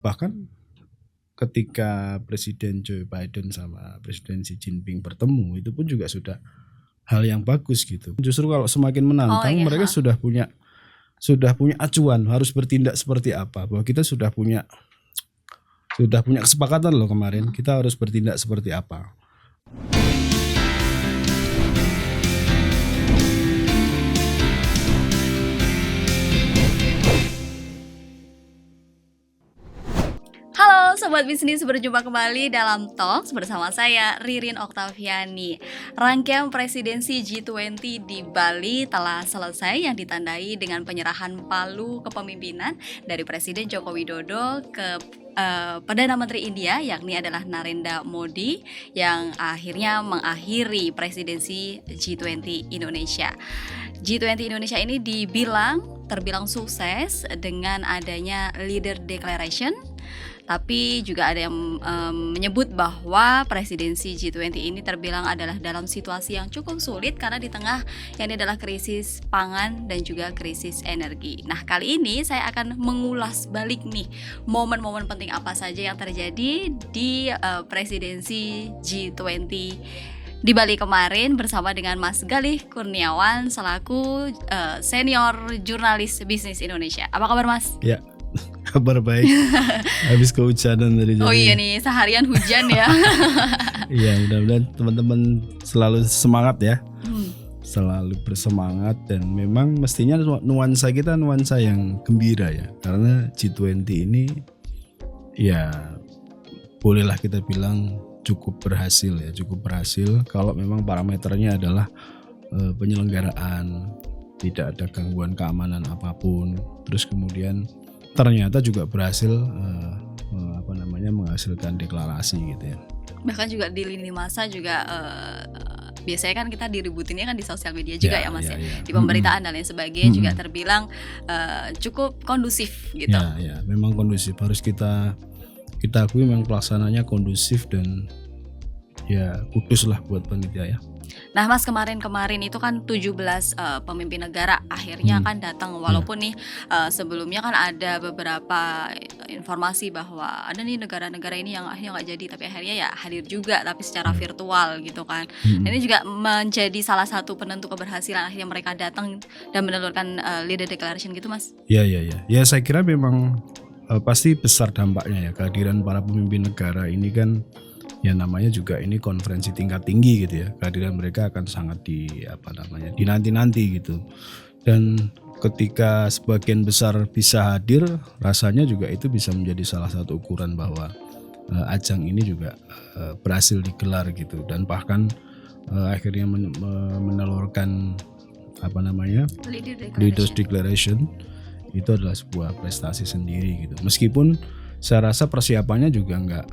Bahkan ketika Presiden Joe Biden sama Presiden Xi Jinping bertemu, itu pun juga sudah hal yang bagus gitu. Justru kalau semakin menantang, mereka sudah punya acuan harus bertindak seperti apa. Bahwa kita sudah punya kesepakatan loh kemarin, kita harus bertindak seperti apa. Halo Sobat Bisnis, berjumpa kembali dalam Talks bersama saya Ririn Oktaviani. Rangkaian presidensi G20 di Bali telah selesai yang ditandai dengan penyerahan palu kepemimpinan dari Presiden Joko Widodo ke Perdana Menteri India, yakni adalah Narendra Modi, yang akhirnya mengakhiri presidensi G20 Indonesia. G20 Indonesia ini terbilang sukses dengan adanya Leader Declaration. Tapi juga ada yang menyebut bahwa presidensi G20 ini terbilang adalah dalam situasi yang cukup sulit karena di tengah yang ini adalah krisis pangan dan juga krisis energi. Nah, kali ini saya akan mengulas balik nih momen-momen penting apa saja yang terjadi di presidensi G20 di Bali kemarin bersama dengan Mas Galih Kurniawan selaku senior jurnalis bisnis Indonesia. Apa kabar Mas? Ya. Kabar baik. Habis kehujanan dari Oh iya nih, seharian hujan ya. Iya, mudah-mudahan teman-teman selalu semangat ya. Selalu bersemangat, dan memang mestinya nuansa kita nuansa yang gembira ya. Karena G20 ini ya bolehlah kita bilang cukup berhasil ya, kalau memang parameternya adalah penyelenggaraan, tidak ada gangguan keamanan apapun. Terus kemudian ternyata juga berhasil menghasilkan deklarasi gitu ya. Bahkan juga di lini masa juga biasanya kan kita diributinnya kan di sosial media juga ya Mas ya. Di pemberitaan dan lain sebagainya juga terbilang cukup kondusif gitu. Ya, memang kondusif. Harus kita akui memang pelaksananya kondusif dan ya kudus lah buat panitia ya. Nah Mas, kemarin itu kan 17 pemimpin negara akhirnya kan datang, walaupun nih sebelumnya kan ada beberapa informasi bahwa ada nih negara-negara ini yang akhirnya nggak jadi, tapi akhirnya ya hadir juga tapi secara virtual gitu kan. Nah, ini juga menjadi salah satu penentu keberhasilan akhirnya mereka datang dan menelurkan Leader Declaration gitu Mas. Ya, saya kira memang pasti besar dampaknya ya kehadiran para pemimpin negara ini kan. Ya namanya juga ini konferensi tingkat tinggi gitu ya. Kehadiran mereka akan sangat dinanti-nanti gitu. Dan ketika sebagian besar bisa hadir, rasanya juga itu bisa menjadi salah satu ukuran bahwa ajang ini juga berhasil digelar gitu. Dan bahkan akhirnya menelurkan Leaders Declaration itu adalah sebuah prestasi sendiri gitu. Meskipun saya rasa persiapannya juga nggak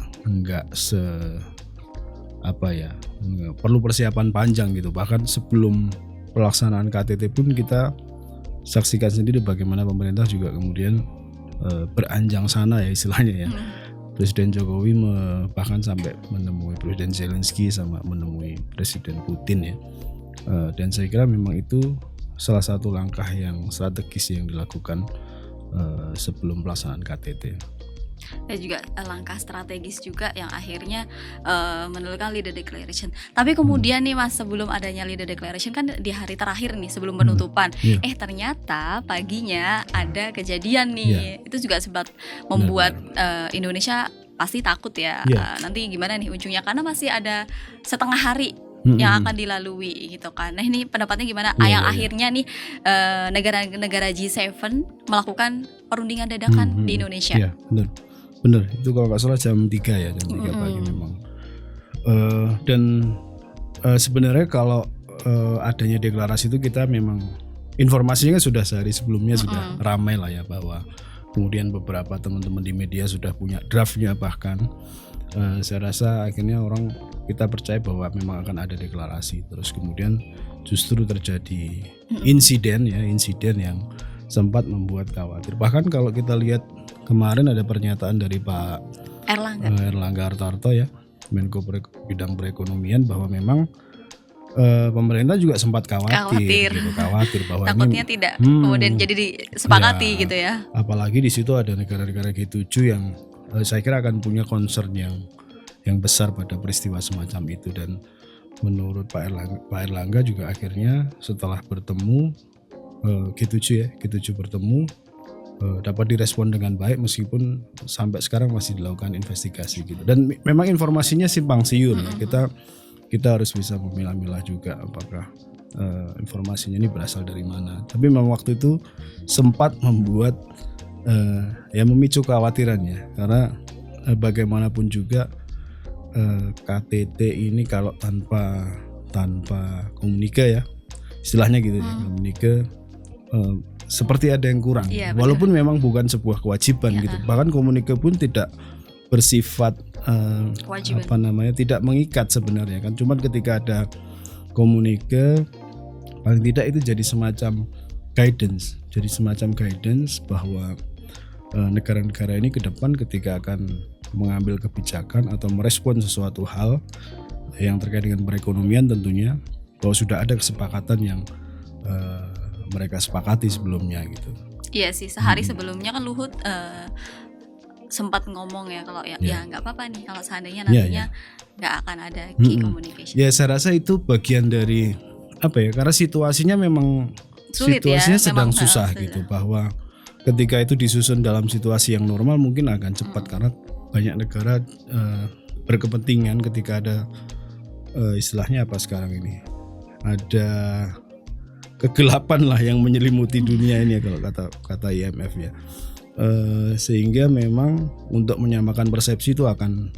perlu persiapan panjang gitu. Bahkan sebelum pelaksanaan KTT pun kita saksikan sendiri bagaimana pemerintah juga kemudian beranjang sana ya istilahnya ya. Presiden Jokowi bahkan sampai menemui Presiden Zelensky sama menemui Presiden Putin ya. Dan saya kira memang itu salah satu langkah yang strategis yang dilakukan sebelum pelaksanaan KTT. Dan juga langkah strategis juga yang akhirnya menelurkan Leader Declaration. Tapi kemudian nih Mas, sebelum adanya Leader Declaration kan di hari terakhir nih sebelum penutupan, ternyata paginya ada kejadian nih. Itu juga sempat membuat Indonesia pasti takut ya. Nanti gimana nih ujungnya, karena masih ada setengah hari yang akan dilalui gitu kan. Nah ini pendapatnya gimana? Akhirnya nih negara-negara G7 melakukan perundingan dadakan di Indonesia. Iya, benar. Itu kalau nggak salah jam 3 ya, jam 3 pagi memang. Dan sebenarnya kalau adanya deklarasi itu kita memang informasinya sudah sehari sebelumnya sudah ramai lah ya, bahwa kemudian beberapa teman-teman di media sudah punya draftnya bahkan. Saya rasa akhirnya kita percaya bahwa memang akan ada deklarasi. Terus kemudian justru terjadi insiden yang sempat membuat khawatir. Bahkan kalau kita lihat kemarin ada pernyataan dari Pak Erlangga Hartarto ya, Menko Bidang Perekonomian, bahwa memang pemerintah juga sempat khawatir bahwa takutnya ini, tidak kemudian jadi disepakati gitu ya. Apalagi di situ ada negara-negara G7 yang saya kira akan punya concern yang besar pada peristiwa semacam itu. Dan menurut Pak Erlangga juga akhirnya setelah bertemu G7 bertemu dapat direspon dengan baik meskipun sampai sekarang masih dilakukan investigasi gitu. Dan memang informasinya simpang siur ya. Kita harus bisa memilah-milah juga apakah informasinya ini berasal dari mana. Tapi memang waktu itu sempat membuat memicu kekhawatirannya karena bagaimanapun juga KTT ini kalau tanpa komunike ya istilahnya gitu ya, komunike seperti ada yang kurang. Walaupun memang bukan sebuah kewajiban gitu. Bahkan komunike pun tidak bersifat tidak mengikat sebenarnya kan. Cuman ketika ada komunike paling tidak itu jadi semacam guidance. Jadi semacam guidance bahwa negara-negara ini ke depan ketika akan mengambil kebijakan atau merespon sesuatu hal yang terkait dengan perekonomian tentunya bahwa sudah ada kesepakatan yang mereka sepakati sebelumnya gitu. Iya sih, sehari sebelumnya kan Luhut sempat ngomong ya kalau ya nggak apa-apa nih kalau seandainya nantinya nggak akan ada key communication. Ya saya rasa itu bagian dari karena situasinya memang sulit situasinya ya, sedang memang susah gitu, bahwa ketika itu disusun dalam situasi yang normal mungkin akan cepat karena banyak negara berkepentingan ketika ada istilahnya apa sekarang ini ada kegelapan lah yang menyelimuti dunia ini ya kalau kata IMF ya. Sehingga memang untuk menyamakan persepsi itu akan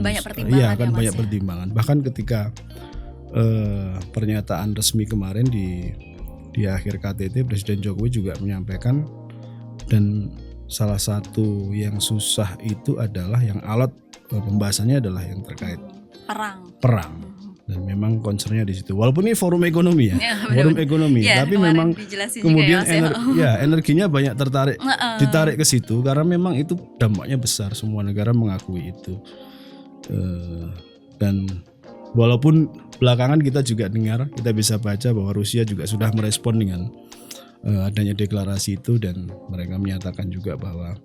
banyak pertimbangan. Iya, akan banyak pertimbangan. Bahkan ketika pernyataan resmi kemarin di akhir KTT Presiden Jokowi juga menyampaikan, dan salah satu yang susah itu adalah yang alat pembahasannya adalah yang terkait perang. Dan memang concernnya di situ. Walaupun ini forum ekonomi forum ekonomi, tapi memang kemudian energinya banyak ditarik ke situ karena memang itu dampaknya besar. Semua negara mengakui itu. Dan walaupun belakangan kita juga dengar, kita bisa baca bahwa Rusia juga sudah merespon dengan adanya deklarasi itu, dan mereka menyatakan juga bahwa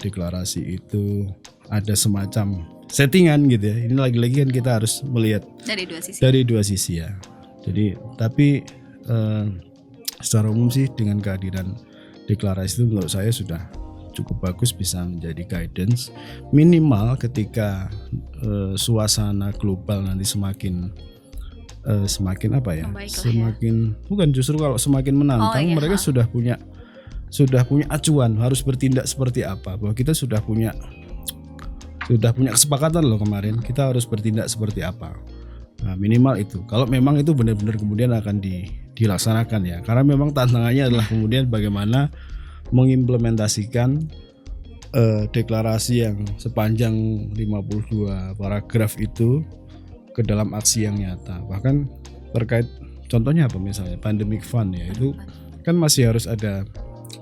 deklarasi itu ada semacam settingan gitu ya. Ini lagi-lagi kan kita harus melihat dari dua sisi ya. Jadi tapi secara umum sih dengan kehadiran deklarasi itu menurut saya sudah cukup bagus, bisa menjadi guidance minimal ketika suasana global nanti semakin bukan justru kalau semakin menantang, mereka sudah punya acuan harus bertindak seperti apa, bahwa kita sudah punya kesepakatan loh kemarin kita harus bertindak seperti apa. Nah, minimal itu. Kalau memang itu benar-benar kemudian akan dilaksanakan ya. Karena memang tantangannya adalah kemudian bagaimana mengimplementasikan deklarasi yang sepanjang 52 paragraf itu ke dalam aksi yang nyata. Bahkan terkait contohnya apa misalnya pandemic fund ya, itu kan masih harus ada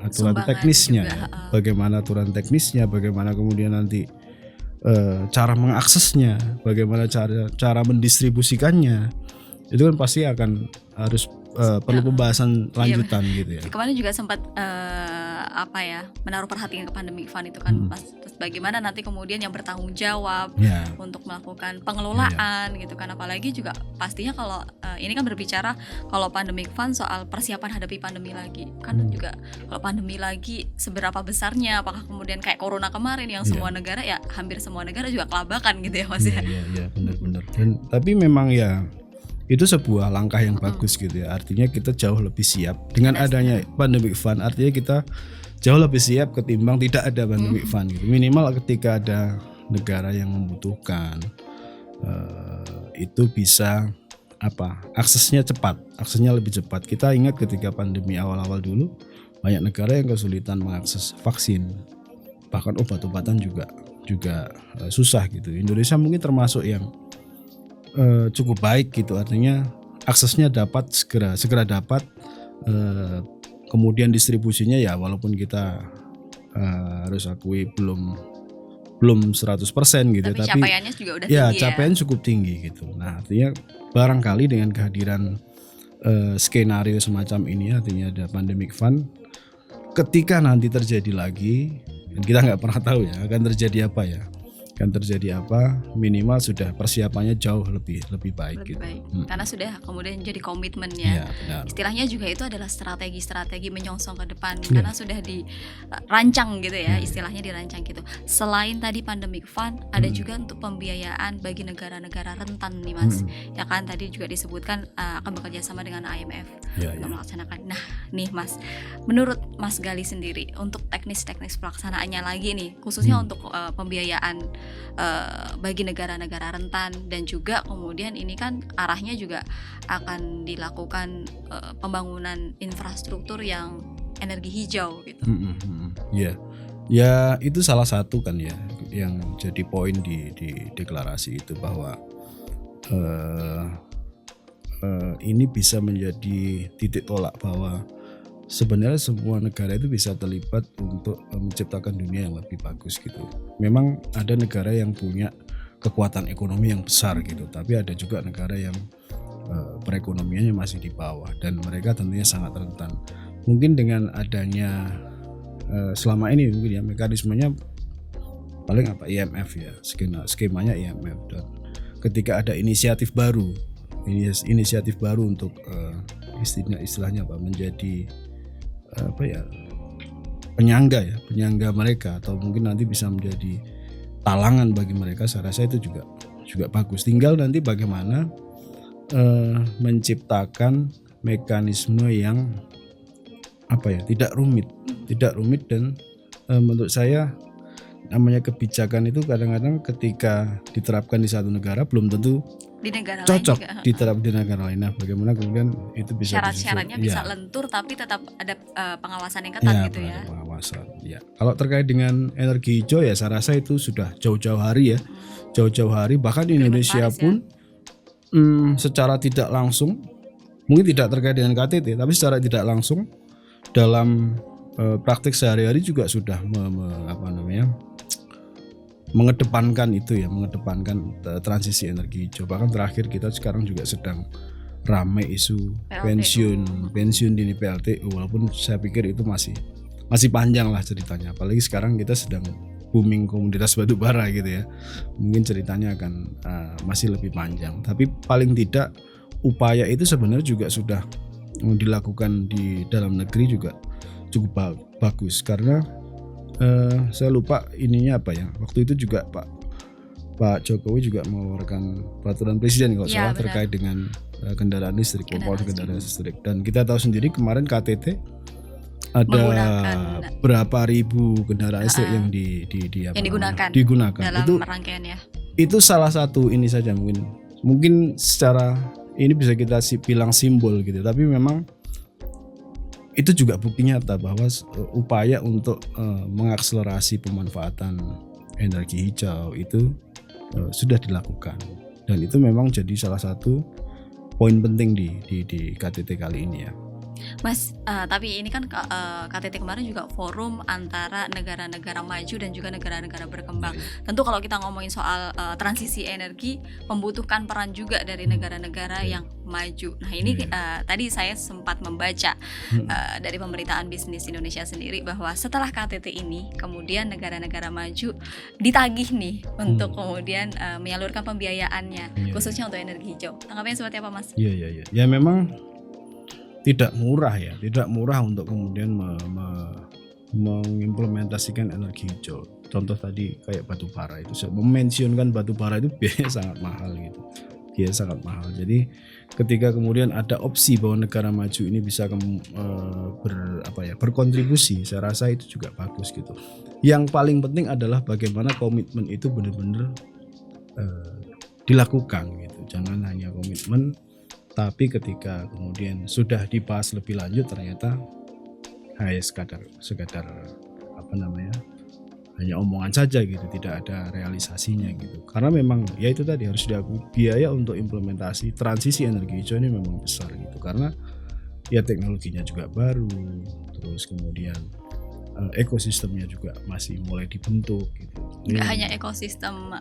aturan teknisnya ya. Bagaimana aturan teknisnya, bagaimana kemudian nanti cara mengaksesnya, bagaimana cara mendistribusikannya, itu kan pasti akan harus perlu pembahasan lanjutan gitu ya. Kemarin juga sempat menaruh perhatian ke pandemic fund itu kan, terus bagaimana nanti kemudian yang bertanggung jawab untuk melakukan pengelolaan gitu kan, apalagi juga pastinya kalau ini kan berbicara kalau pandemic fund soal persiapan hadapi pandemi lagi kan, juga kalau pandemi lagi seberapa besarnya, apakah kemudian kayak corona kemarin yang semua negara ya hampir semua negara juga kelabakan gitu ya Mas ya. Iya benar-benar. Dan tapi memang ya itu sebuah langkah yang bagus gitu ya. Artinya kita jauh lebih siap dengan adanya pandemic fund. Artinya kita jauh lebih siap ketimbang tidak ada pandemic fund gitu. Minimal ketika ada negara yang membutuhkan itu bisa aksesnya lebih cepat. Kita ingat ketika pandemi awal-awal dulu banyak negara yang kesulitan mengakses vaksin, bahkan obat-obatan juga susah gitu. Indonesia mungkin termasuk yang cukup baik gitu, artinya aksesnya dapat segera dapat, kemudian distribusinya ya walaupun kita harus akui belum 100% gitu, tapi capaiannya juga udah tinggi capaian cukup tinggi gitu. Nah artinya barangkali dengan kehadiran skenario semacam ini, artinya ada pandemic fund, ketika nanti terjadi lagi Dan kita nggak pernah tahu ya akan terjadi apa ya. Akan terjadi apa, minimal sudah persiapannya jauh lebih baik Lebih gitu. baik. Karena sudah kemudian jadi komitmennya. Iya, benar. Istilahnya juga itu adalah strategi menyongsong ke depan Iya. karena sudah dirancang gitu ya, istilahnya dirancang gitu. Selain tadi pandemic fund, ada juga untuk pembiayaan bagi negara-negara rentan nih Mas. Ya kan tadi juga disebutkan akan bekerja sama dengan IMF Iya, untuk iya. melaksanakan. Nah, nih Mas, menurut Mas Gali sendiri untuk teknis-teknis pelaksanaannya lagi nih, khususnya untuk pembiayaan bagi negara-negara rentan dan juga kemudian ini kan arahnya juga akan dilakukan pembangunan infrastruktur yang energi hijau gitu. Ya, ya itu salah satu kan ya yang jadi poin di deklarasi itu bahwa ini bisa menjadi titik tolak bahwa sebenarnya semua negara itu bisa terlibat untuk menciptakan dunia yang lebih bagus gitu. Memang ada negara yang punya kekuatan ekonomi yang besar gitu, tapi ada juga negara yang perekonomiannya masih di bawah dan mereka tentunya sangat rentan. Mungkin dengan adanya selama ini mungkin ya mekanismenya paling apa IMF ya, skemanya IMF, dan ketika ada inisiatif baru untuk istilahnya apa menjadi apa ya penyangga mereka atau mungkin nanti bisa menjadi talangan bagi mereka, saya rasa itu juga bagus. Tinggal nanti bagaimana menciptakan mekanisme yang apa ya tidak rumit dan menurut saya namanya kebijakan itu kadang-kadang ketika diterapkan di satu negara belum tentu Di negara cocok lain juga. diterap di negara lain. Nah, bagaimana kemudian itu bisa Syarat-syaratnya disusun? bisa Ya. lentur tapi tetap ada pengawasan yang ketat gitu ya. Pengawasan. Ya. Kalau terkait dengan energi hijau ya saya rasa itu sudah jauh-jauh hari ya. Jauh-jauh hari bahkan di Indonesia Paris, pun secara tidak langsung mungkin tidak terkait dengan KTT tapi secara tidak langsung dalam praktik sehari-hari juga sudah mengedepankan transisi energi hijau. Bahkan terakhir kita sekarang juga sedang ramai isu PLTU. pensiun dini PLTU, walaupun saya pikir itu masih panjang lah ceritanya, apalagi sekarang kita sedang booming komoditas batu bara gitu ya, mungkin ceritanya akan masih lebih panjang, tapi paling tidak upaya itu sebenarnya juga sudah dilakukan di dalam negeri juga cukup bagus karena saya lupa ininya apa ya, waktu itu juga Pak Jokowi juga mengeluarkan peraturan presiden kalau salah terkait dengan kendaraan listrik, kendaraan listrik. Dan kita tahu sendiri kemarin KTT ada berapa ribu kendaraan listrik yang digunakan dalam rangkaiannya. Itu salah satu ini saja mungkin secara ini bisa kita bilang simbol gitu, tapi memang itu juga bukti nyata bahwa upaya untuk mengakselerasi pemanfaatan energi hijau itu sudah dilakukan, dan itu memang jadi salah satu poin penting di KTT kali ini ya. Mas, tapi ini kan KTT kemarin juga forum antara negara-negara maju dan juga negara-negara berkembang. Tentu kalau kita ngomongin soal transisi energi membutuhkan peran juga dari negara-negara yang maju. Nah ini tadi saya sempat membaca dari pemberitaan Bisnis Indonesia sendiri bahwa setelah KTT ini kemudian negara-negara maju ditagih nih untuk kemudian menyalurkan pembiayaannya khususnya untuk energi hijau. Tanggapannya seperti apa Mas? Iya. Ya memang tidak murah untuk kemudian mengimplementasikan energi hijau. Contoh tadi kayak batu bara itu, saya mementionkan batu bara itu biayanya sangat mahal gitu. Biaya sangat mahal. Jadi ketika kemudian ada opsi bahwa negara maju ini bisa berkontribusi, saya rasa itu juga bagus gitu. Yang paling penting adalah bagaimana komitmen itu benar-benar dilakukan gitu. Jangan hanya komitmen, tapi ketika kemudian sudah dibahas lebih lanjut ternyata sekadar hanya omongan saja gitu, tidak ada realisasinya gitu. Karena memang ya itu tadi harus diakui biaya untuk implementasi transisi energi hijau ini memang besar gitu, karena ya teknologinya juga baru, terus kemudian ekosistemnya juga masih mulai dibentuk gitu. Nggak hanya ekosistem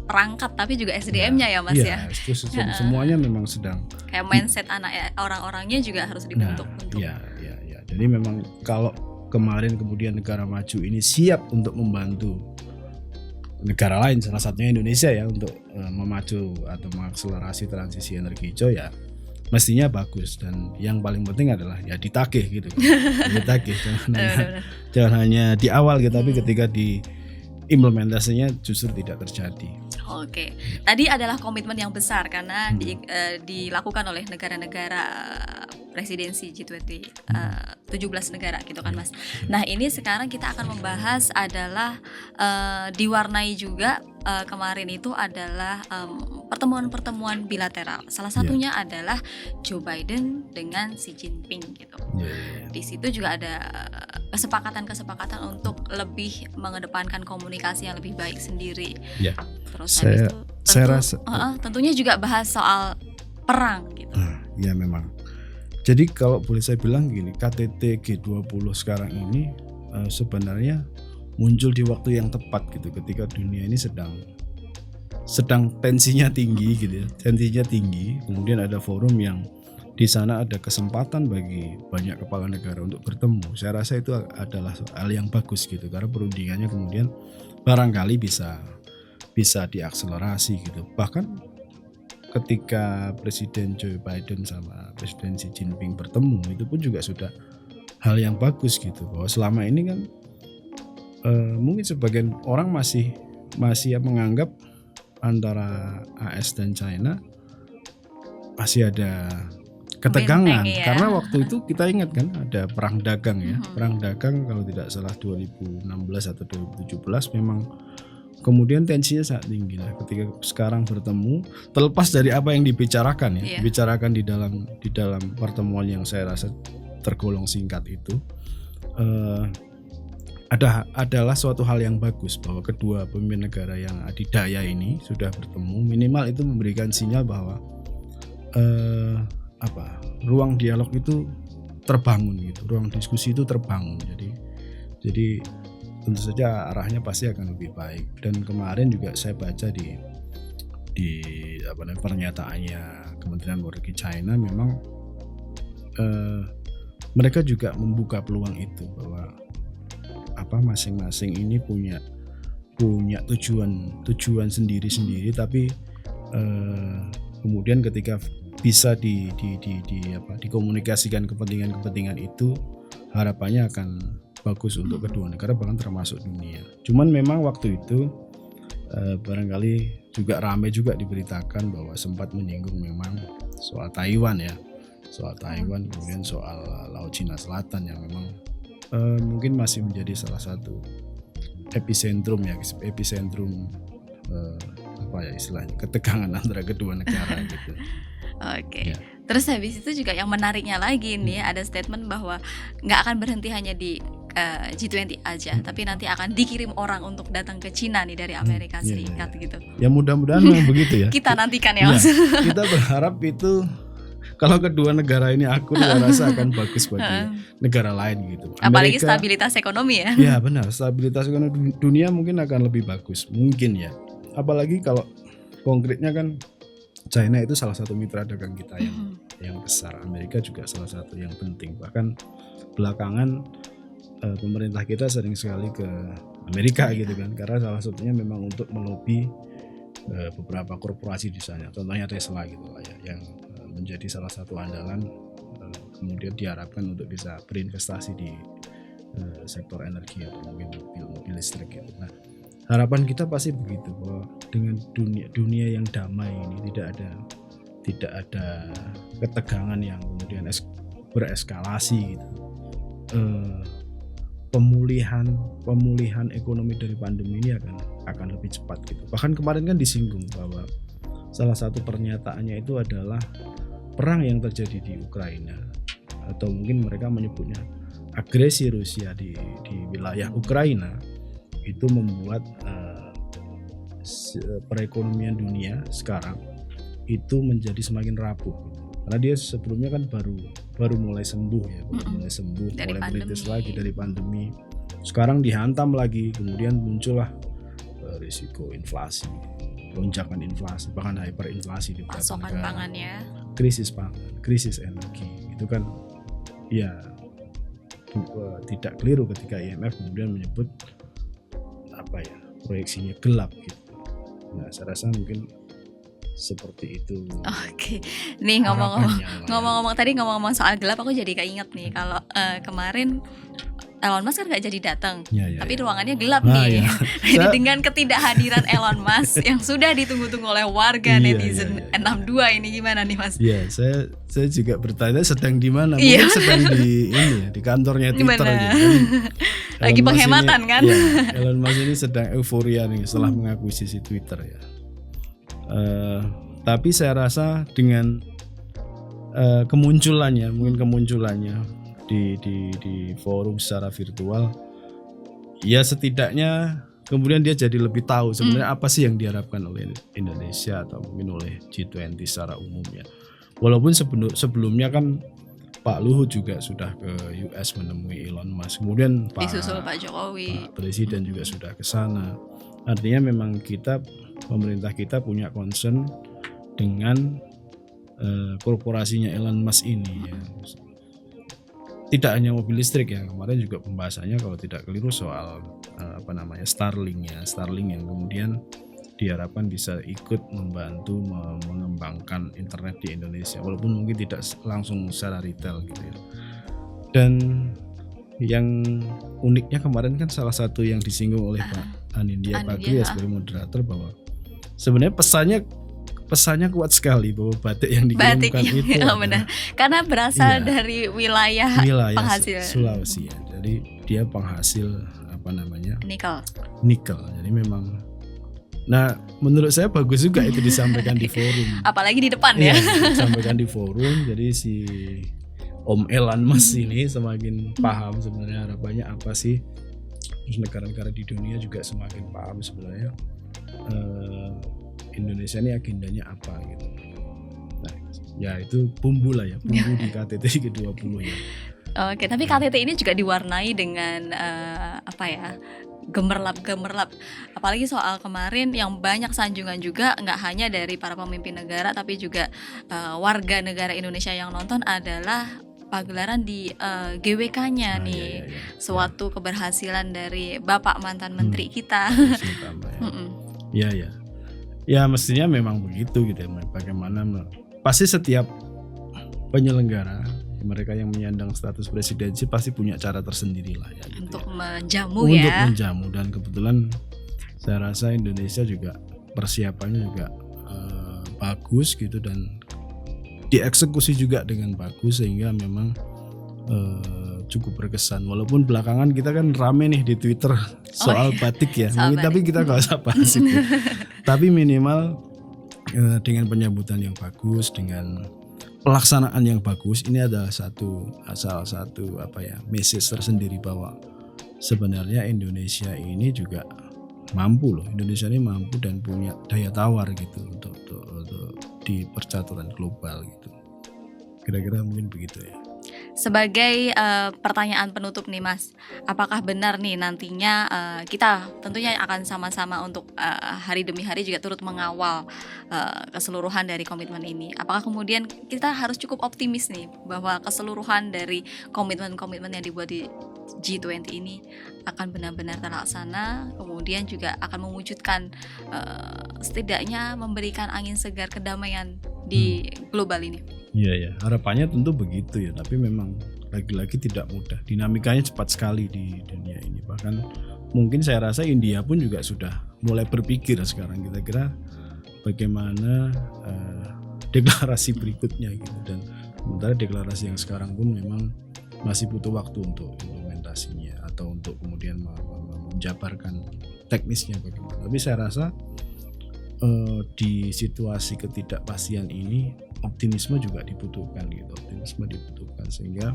perangkat tapi juga SDM-nya ya Mas ya. Semuanya memang sedang kayak mindset orang-orangnya juga harus dibentuk. Ya. Jadi memang kalau kemarin kemudian negara maju ini siap untuk membantu negara lain, salah satunya Indonesia ya, untuk memacu atau mengakselerasi transisi energi hijau, ya mestinya bagus. Dan yang paling penting adalah ya ditagih gitu kan. Ditagih, jangan hanya di awal gitu, tapi ketika di implementasinya justru tidak terjadi. Oke, tadi adalah komitmen yang besar karena dilakukan oleh negara-negara presidensi G20, 17 negara gitu kan Mas. Nah ini sekarang kita akan membahas adalah diwarnai juga kemarin itu adalah pertemuan-pertemuan bilateral. Salah satunya adalah Joe Biden dengan Xi Jinping gitu. Di situ juga ada kesepakatan untuk lebih mengedepankan komunikasi yang lebih baik sendiri. Terus tentunya juga bahas soal perang gitu. Ya memang. Jadi kalau boleh saya bilang gini, KTT G20 sekarang ini sebenarnya muncul di waktu yang tepat gitu, ketika dunia ini sedang tensinya tinggi gitu ya. Tensinya tinggi, kemudian ada forum yang di sana ada kesempatan bagi banyak kepala negara untuk bertemu. Saya rasa itu adalah hal yang bagus gitu, karena perundingannya kemudian barangkali bisa diakselerasi gitu. Bahkan ketika Presiden Joe Biden sama Presiden Xi Jinping bertemu, itu pun juga sudah hal yang bagus gitu, bahwa selama ini kan mungkin sebagian orang masih menganggap antara AS dan China masih ada ketegangan ya. Karena waktu itu kita ingat kan ada perang dagang ya. Perang dagang kalau tidak salah 2016 atau 2017 memang kemudian tensinya sangat tinggi. Nah, ketika sekarang bertemu, terlepas dari apa yang dibicarakan ya, dibicarakan di dalam pertemuan yang saya rasa tergolong singkat itu, adalah suatu hal yang bagus bahwa kedua pemimpin negara yang adidaya ini sudah bertemu. Minimal itu memberikan sinyal bahwa ruang dialog itu terbangun gitu, ruang diskusi itu terbangun. Jadi tentu saja arahnya pasti akan lebih baik. Dan kemarin juga saya baca di pernyataannya Kementerian Luar Negeri China, memang mereka juga membuka peluang itu, bahwa masing-masing ini punya tujuan sendiri-sendiri, tapi kemudian ketika bisa dikomunikasikan kepentingan itu, harapannya akan bagus untuk kedua negara, bahkan termasuk dunia. Cuman memang waktu itu barangkali juga ramai juga diberitakan bahwa sempat menyinggung memang soal Taiwan ya, kemudian soal Laut Cina Selatan yang memang mungkin masih menjadi salah satu epicentrum istilahnya ketegangan antara kedua negara gitu. Oke. Ya. Terus habis itu juga yang menariknya lagi nih, ada statement bahwa nggak akan berhenti hanya di G20 aja, tapi nanti akan dikirim orang untuk datang ke Cina nih dari Amerika Serikat gitu. Ya mudah-mudahan memang begitu ya. Kita nantikan ya Mas. Kita berharap itu kalau kedua negara ini akur, saya rasa akan bagus bagi negara lain gitu. Apalagi stabilitas ekonomi ya. Ya benar, stabilitas ekonomi dunia mungkin akan lebih bagus, mungkin ya. Apalagi kalau konkretnya kan China itu salah satu mitra dagang kita yang besar. Amerika juga salah satu yang penting. Bahkan belakangan pemerintah kita sering sekali ke Amerika gitu kan, karena salah satunya memang untuk melobi beberapa korporasi di sana. Contohnya Tesla gitu lah ya, yang menjadi salah satu andalan, kemudian diharapkan untuk bisa berinvestasi di sektor energi atau mungkin mobil listrik gitu. Nah, harapan kita pasti begitu, bahwa dengan dunia yang damai ini tidak ada ketegangan yang kemudian bereskalasi gitu. Pemulihan ekonomi dari pandemi ini akan lebih cepat gitu. Bahkan kemarin kan disinggung bahwa salah satu pernyataannya itu adalah perang yang terjadi di Ukraina, atau mungkin mereka menyebutnya agresi Rusia di wilayah Ukraina, itu membuat perekonomian dunia sekarang itu menjadi semakin rapuh. Karena dia sebelumnya kan baru mulai sembuh ya, mulai merintis lagi dari pandemi. Sekarang dihantam lagi, kemudian muncullah risiko inflasi, lonjakan inflasi, bahkan hyperinflasi di beberapa pasokan negara. Pangan ya. Krisis pangan, krisis energi, itu kan ya tidak keliru ketika IMF kemudian menyebut proyeksinya gelap gitu. Nah, saya rasa mungkin seperti itu. Oke, nih ngomong-ngomong tadi ngomong-ngomong soal gelap, aku jadi keinget nih kalau kemarin Elon Musk kan nggak jadi datang, tapi ruangannya gelap nih. Jadi dengan ketidakhadiran Elon Musk yang sudah ditunggu-tunggu oleh warga netizen 62 ini gimana nih Mas? Iya, saya juga bertanya sedang di mana? Mungkin sedang di kantornya Twitter gitu. Lagi penghematan kan? Ya, Elon Musk ini sedang euforia nih setelah mengakuisisi Twitter ya. Tapi saya rasa dengan kemunculannya di forum secara virtual, ya setidaknya kemudian dia jadi lebih tahu sebenarnya apa sih yang diharapkan oleh Indonesia atau mungkin oleh G20 secara umum ya. Walaupun sebelumnya kan Pak Luhut juga sudah ke US menemui Elon Musk, kemudian disusul Pak Jokowi, Pak Presiden juga sudah ke sana. Artinya memang pemerintah kita punya concern dengan korporasinya Elon Musk ini ya. Tidak hanya mobil listrik ya, kemarin juga pembahasannya kalau tidak keliru soal Starlink yang kemudian diharapkan bisa ikut membantu mengembangkan internet di Indonesia walaupun mungkin tidak langsung secara retail gitu ya. Dan yang uniknya kemarin kan salah satu yang disinggung oleh Pak Anindya Bakri sebagai moderator bahwa sebenarnya pesannya kuat sekali bahwa batik yang dikirimkan itu benar. Karena berasal dari wilayah penghasil Sulawesi ya. Jadi dia penghasil nikel. Jadi memang, nah menurut saya bagus juga itu disampaikan di forum. Apalagi di depan ya. Disampaikan di forum. Jadi si Om Elon Musk ini semakin paham sebenarnya harapannya apa sih. Terus negara-negara di dunia juga semakin paham sebenarnya Indonesia ini agendanya apa gitu. Nah, ya itu bumbu di KTT ke-20 ya. Oke, tapi KTT ini juga diwarnai dengan gemerlap. Apalagi soal kemarin yang banyak sanjungan juga, nggak hanya dari para pemimpin negara tapi juga warga negara Indonesia yang nonton adalah pagelaran di GWK-nya nih. Suatu keberhasilan dari Bapak mantan menteri kita. Iya. Ya mestinya memang begitu gitu ya. Bagaimana pasti setiap penyelenggara, mereka yang menyandang status presidensi pasti punya cara tersendiri lah ya gitu. Untuk menjamu dan kebetulan saya rasa Indonesia juga persiapannya juga bagus gitu dan dieksekusi juga dengan bagus sehingga memang cukup berkesan. Walaupun belakangan kita kan rame nih di Twitter soal batik ya. Tapi kita nggak usah bahas itu. Tapi minimal dengan penyambutan yang bagus, dengan pelaksanaan yang bagus, ini adalah salah satu message tersendiri bahwa sebenarnya Indonesia ini juga mampu loh. Indonesia ini mampu dan punya daya tawar gitu untuk di percaturan global gitu. Kira-kira mungkin begitu ya. Sebagai pertanyaan penutup nih Mas, apakah benar nih nantinya kita tentunya akan sama-sama untuk hari demi hari juga turut mengawal keseluruhan dari komitmen ini. Apakah kemudian kita harus cukup optimis nih bahwa keseluruhan dari komitmen-komitmen yang dibuat di G20 ini akan benar-benar terlaksana, kemudian juga akan mewujudkan setidaknya memberikan angin segar kedamaian di global ini? Iya, harapannya tentu begitu ya, tapi memang lagi-lagi tidak mudah. Dinamikanya cepat sekali di dunia ini. Bahkan mungkin saya rasa India pun juga sudah mulai berpikir sekarang kira-kira bagaimana deklarasi berikutnya gitu. Dan sementara deklarasi yang sekarang pun memang masih butuh waktu untuk implementasinya atau untuk kemudian menjabarkan teknisnya bagaimana. Tapi saya rasa di situasi ketidakpastian ini optimisme juga dibutuhkan gitu. Sehingga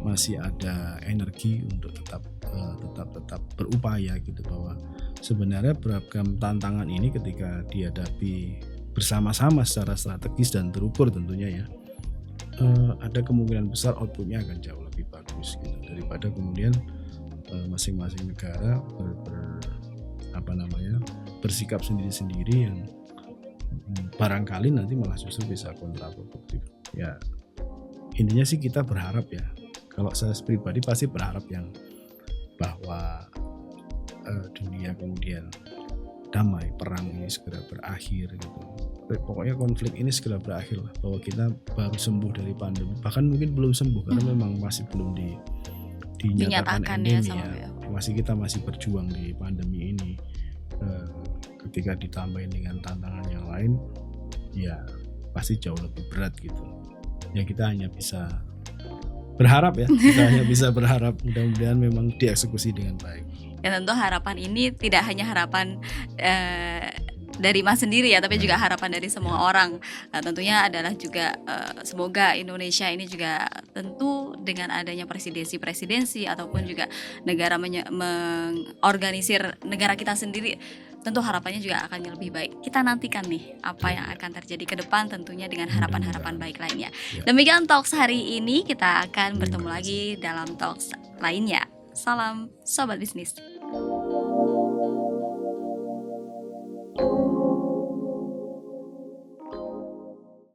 masih ada energi untuk tetap berupaya gitu, bahwa sebenarnya beragam tantangan ini ketika dihadapi bersama-sama secara strategis dan terukur tentunya ya, ada kemungkinan besar outputnya akan jauh lebih bagus gitu daripada kemudian masing-masing negara bersikap sendiri-sendiri yang barangkali nanti malah justru bisa kontraproduktif. Ya intinya sih kita berharap ya Kalau saya pribadi pasti berharap yang bahwa dunia kemudian damai, perang ini segera berakhir gitu. Pokoknya konflik ini segera berakhir lah, bahwa kita baru sembuh dari pandemi. Bahkan mungkin belum sembuh karena memang masih belum dinyatakan endemi ya. Kita masih berjuang di pandemi ini. Ketika ditambahin dengan tantangan yang lain, ya pasti jauh lebih berat gitu. Ya kita hanya bisa berharap ya, kita hanya bisa berharap mudah-mudahan memang dieksekusi dengan baik. Ya tentu harapan ini tidak hanya harapan dari Mas sendiri ya, tapi juga harapan dari semua orang. Tentunya adalah juga semoga Indonesia ini juga tentu dengan adanya presidensi ataupun juga negara mengorganisir negara kita sendiri, tentu harapannya juga akan lebih baik. Kita nantikan nih apa yang akan terjadi ke depan, tentunya dengan harapan-harapan baik lainnya. Demikian Talks hari ini, kita akan bertemu lagi dalam Talks lainnya. Salam Sobat Bisnis.